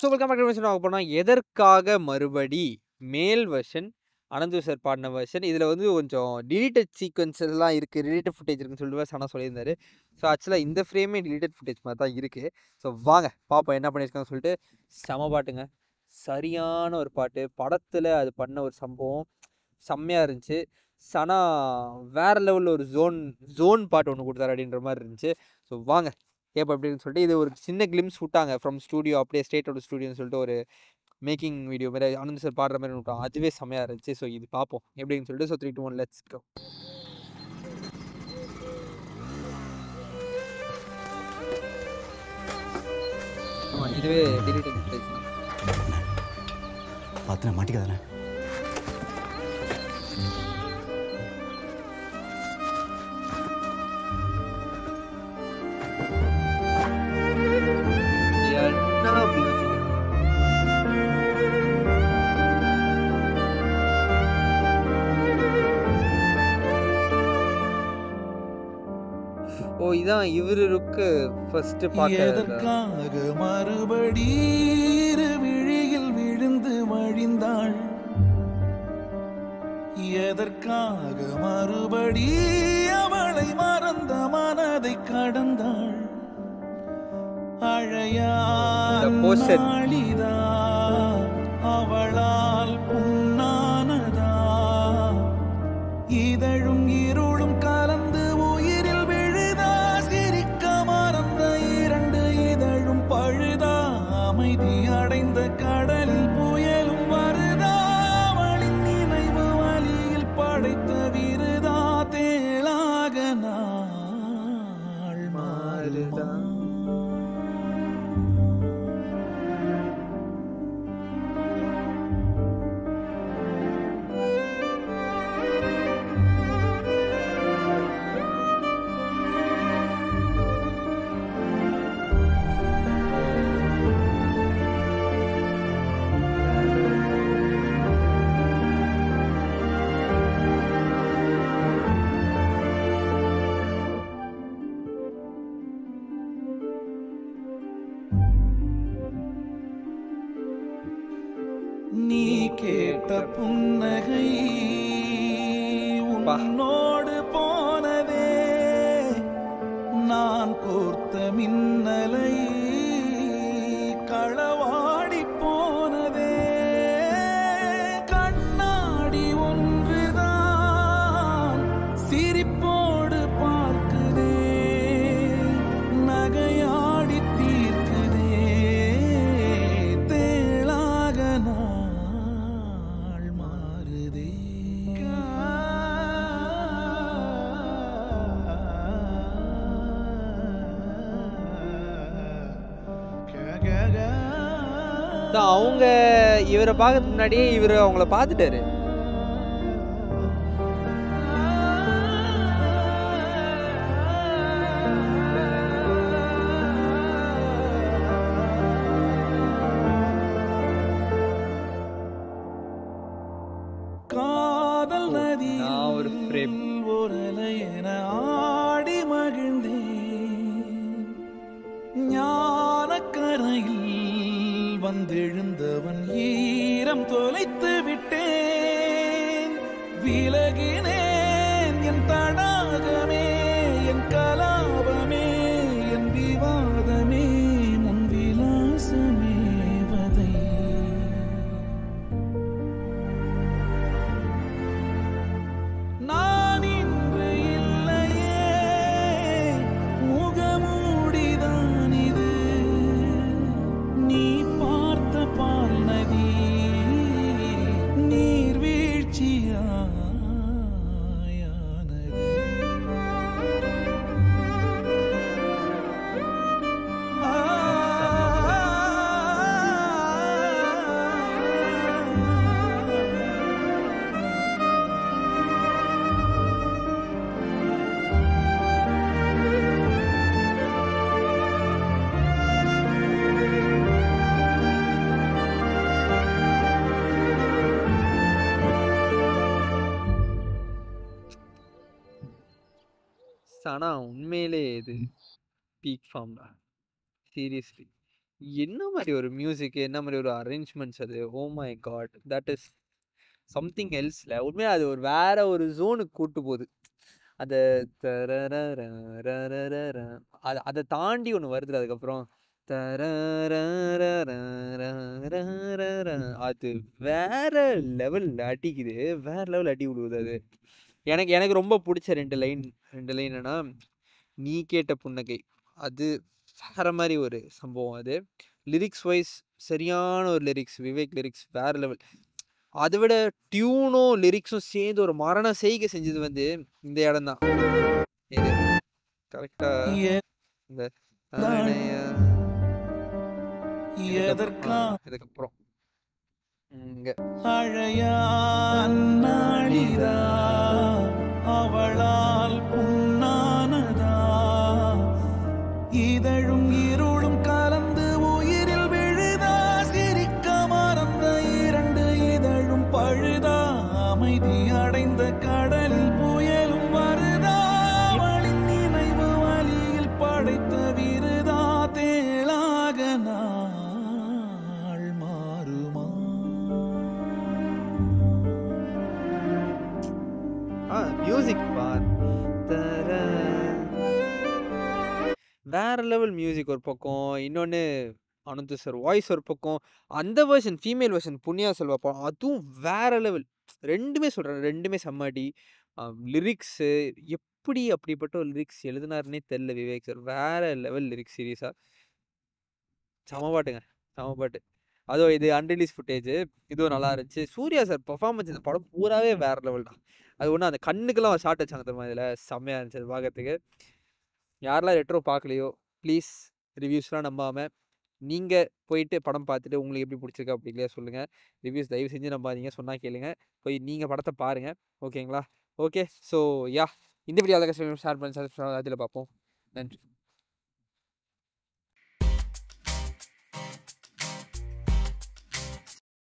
So welcome back to ஆக போனால் எதற்காக மறுபடி மேல் வெர்ஷன் அனந்து சார் பாடின வெர்ஷன் இதில் வந்து கொஞ்சம் டிலீட்டட் சீக்வன்ஸெல்லாம் இருக்குது, டிலீட்டட் ஃபுட்டேஜ் இருக்குன்னு சொல்லிட்டு சனா சொல்லியிருந்தாரு. ஸோ ஆக்சுவலாக இந்த ஃப்ரேமே டிலீட்டட் ஃபுட்டேஜ் மாதிரி தான் இருக்குது. ஸோ வாங்க பார்ப்போம் என்ன பண்ணியிருக்காங்கன்னு சொல்லிட்டு. செம பாட்டுங்க, சரியான ஒரு பாட்டு. படத்தில் அது பண்ண ஒரு சம்பவம் செம்மையாக இருந்துச்சு. சனா வேறு லெவலில் ஒரு ஜோன் பாட்டு ஒன்று கொடுத்தாரு அப்படின்ற மாதிரி இருந்துச்சு. ஸோ வாங்க கேட்ப அப்படின்னு சொல்லிட்டு இது ஒரு சின்ன கிளிம்ஸ் விட்டாங்க ஃப்ரம் ஸ்டூடியோ, அப்படியே ஸ்டேட்டோட ஸ்டூடியோன்னு சொல்லிட்டு ஒரு மேக்கிங் வீடியோ மாதிரி ஆனந்த் சார் பாடுற மாதிரி விட்டாங்க. அதுவே செம்மையாக இருந்துச்சு. ஸோ இது பார்ப்போம் எப்படின்னு சொல்லிட்டு. So 3, 2, 1 let's go. ஆமாம், இதுவே டிலீட்டட் ஃபுட்டேஜ் தான். பார்த்து மாட்டிக்காதானே. ஓ, இதான் இவருக்கு ஃபர்ஸ்ட் பார்க்க மறுபடி விழியில் விழுந்து வழிந்தாள். எதற்காக மறுபடி அவளை மறந்த மனதை கடந்தாள். அழையாளிதா அவளால் புண்ணானதா. இதழும் இருளும் கலந்து உயிரில் விழுதா. சிரிக்க மறந்த இரண்டு இதழும் பழுதா. அமைதி அடைந்த கடலில் புயலும் வருதா. அவளின் நினைவு வழியில் படைத்த விருதா. தேளாக நாள் மாறுதா. நீ கேட்ட புன்னகை உன்னோடு போனதே. நான் கோர்த்த மின்னலை களவாடி போனதே. கண்ணாடி ஒன்றுதான் சிரிப்போடு பார்க்குதே. நகையாடி தீர்க்குதே. தேளாக நாள் மாறுதே. அவங்க இவரை பார்க்கறதுக்கு முன்னாடியே இவர் அவங்கள பார்த்துட்டாரு. காதல் நதியில் ஒரு ஃப்ரேம் ஒரலை என ஆடி மகிழ்ந்தேன். ஞானக்கரையில் வந்தெழுந்தவன் ஈரம் தொலைத்து விட்டேன். விலகினேன் என் தடாகமே, என் கலாபமே, என் விவாதமே, முன் விலாசமே வதை. நான் இன்று இல்லையே, முகமூடிதான் இது. நீ பார்த்த பால் நதி நீர்வீழ்ச்சியானது. சனா உண்மையிலே இது பீக் ஃபார்ம் தான், சீரியஸ்லி. என்ன மாரி ஒரு மியூசிக், என்ன மாரி ஒரு அரேஞ்ச்மெண்ட்ஸ் அது. Oh my God! That is something எல்ஸ்ல. உண்மையா அது ஒரு வேற ஒரு ஜோனுக்கு கூட்டு போகுது. அந்த தரரரரரரர அத தாண்டி ஒண்ணு வருதுல அதுக்கப்புறம். தரரரரரரரரர அது வேற லெவல்ல அடிக்குது. வேற லெவல் அடி விழுவுது அது. எனக்கு எனக்கு ரொம்ப புடிச்ச 2 லைன் என்னன்னா, "நீ கேட்ட புன்னகை" அது வேற மாரி ஒரு சம்பவம் அது. லிரிக்ஸ் வைஸ் சரியான ஒரு லிரிக்ஸ். விவேக் லிரிக்ஸ் வேற லெவல். அத விட டியூனும், லிரிக்ஸும் சேர்ந்து ஒரு மரண செய்கை செஞ்சது வந்து இந்த இடம் தான். எது? கரெக்ட்டா இந்த அணையா எதற்கா இதுக்கப்புறம். இங்க. அழையான் நாளிதா அவளால் புண்ணானதா இதழும் இருளும் கலந்து உயிரில் விழுதா சிரிக்க மறந்த இரண்டு இதழும் பழுதா அமைதி அடைந்த கடலில் புயலும் வருதா அவளின் நினைவு வழியில் படைத்த விருதா தேளாக நாள் மாறுமா மியூசிக் பார். தர வேற லெவல் மியூசிக் ஒரு பக்கம். இன்னொன்னு அனந்து சார் வாய்ஸ் ஒரு பக்கம். அந்த வெர்ஷன் ஃபீமேல் வெர்ஷன் புண்ணியா செல்வா படம். அதுவும் வேற லெவல். 2மே சொல்றேன். 2மே செம்ம அடி. லிரிக்ஸு எப்படி அப்படிப்பட்ட ஒரு லிரிக்ஸ் எழுதினாருன்னே தெரியல விவேக் சார். வேற லெவல் லிரிக்ஸ் சீரியஸா. செம பாட்டுங்க. செம பாட்டு. அதுவும் இது அன்ரிலீஸ் ஃபுட்டேஜ். இதுவும் நல்லா இருந்துச்சு. சூர்யா சார் பெர்ஃபார்மன்ஸ் இந்த படம் பூராவே வேற லெவல் தான். அது ஒண்ணு அந்த கண்ணுக்கெல்லாம் ஷாட் வச்சாங்க தெரியுமா இதுல. செம்மையா இருந்துச்சு அது பார்க்கறதுக்கு. யாரெல்லாம் ரெட்ரோ பார்க்கலையோ, ப்ளீஸ் ரிவ்யூஸ்லாம் நம்பாம, நீங்க போயிட்டு படம் பார்த்துட்டு உங்களுக்கு எப்படி பிடிச்சிருக்கு அப்படி இல்லையா சொல்லுங்க. ரிவ்யூஸ் தயவு செஞ்சு நம்பாதீங்க. சொன்னா கேளுங்க. போய் நீங்க படத்த பாருங்க. ஓகேங்களா? ஓகே. So yeah! இந்த வீடியோ அழகா ஷேர் பண்ணி அதில பார்ப்போம். நன்றி.